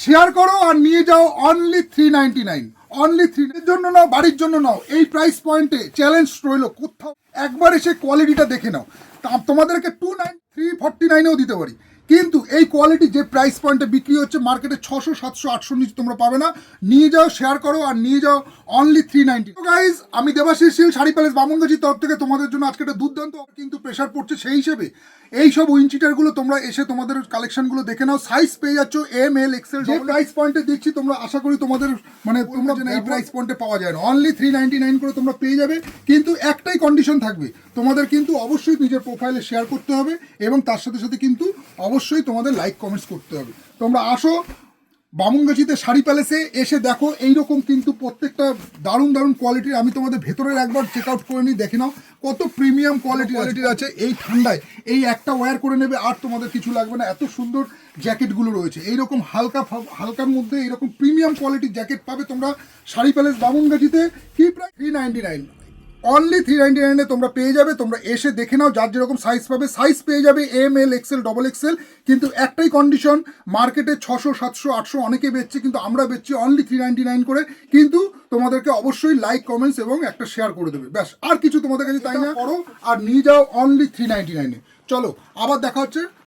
Share করো আর নিয়ে যাও অনলি 399। অনলি 3 এর জন্য নাও, বাড়ির জন্য নাও, এই প্রাইস পয়েন্টে চ্যালেঞ্জ রইলো, কোথাও একবার এসে কোয়ালিটিটা দেখে নাও। তোমাদেরকে 349-এও দিতে পারি, কিন্তু এই কোয়ালিটি যে প্রাইস পয়েন্টে বিক্রি হচ্ছে মার্কেটে 600, 700, 800 নিচে তোমরা পাবে না। নিয়ে যাও, শেয়ার করো আর নিয়ে যাও অনলি 390। তো গাইজ, আমি দেবাশিস শীল, শাড়ি প্যালেস বামুনগাছির তরফ থেকে তোমাদের জন্য আজকে একটা দুর্দান্ত কিন্তু প্রেশার পড়ছে, সেই হিসেবে এইসব উইনচিটারগুলো তোমরা এসে তোমাদের কালেকশনগুলো দেখে নাও। সাইজ পেয়ে যাচ্ছ এম, এল, এক্সেল। যে প্রাইস পয়েন্টে দিচ্ছি তোমরা আশা করি তোমাদের মানে তোমরা যেন এই প্রাইস পয়েন্টে পাওয়া যায় না, অনলি 399 করে তোমরা পেয়ে যাবে। কিন্তু একটাই কন্ডিশন থাকবে, তোমাদের কিন্তু অবশ্যই নিজের প্রোফাইলে শেয়ার করতে হবে এবং তার সাথে সাথে কিন্তু অবশ্যই তোমাদের লাইক কমেন্টস করতে হবে। তোমরা আসো বামুনগাছিতে শাড়ি প্যালেসে, এসে দেখো এইরকম কিন্তু প্রত্যেকটা দারুণ দারুণ কোয়ালিটির। আমি তোমাদের ভেতরের একবার চেক আউট করে নিই, দেখে নাও কত প্রিমিয়াম কোয়ালিটির আছে। এই ঠান্ডায় এই একটা ওয়্যার করে নেবে আর তোমাদের কিছু লাগবে না। এত সুন্দর জ্যাকেটগুলো রয়েছে, এইরকম হালকার মধ্যে এইরকম প্রিমিয়াম কোয়ালিটির জ্যাকেট পাবে তোমরা শাড়ি প্যালেস বামুনগাছিতে। কি প্রায় 399, অনলি 399-এ তোমরা পেয়ে যাবে। তোমরা এসে দেখে নাও, যার যেরকম সাইজ পাবে সাইজ পেয়ে যাবে এম, এল, এক্সেল, ডবল এক্সেল। কিন্তু একটাই কন্ডিশন, মার্কেটে 600, 700, 800 অনেকে বেচছে, কিন্তু আমরা বেচছি অনলি 399 করে। কিন্তু তোমাদেরকে অবশ্যই লাইক কমেন্টস এবং একটা শেয়ার করে দেবে, ব্যাস। আর কিছু তোমাদের কাছে তাই না, করো আর নিয়ে যাও অনলি 399-এ। চলো, আবার দেখা হচ্ছে।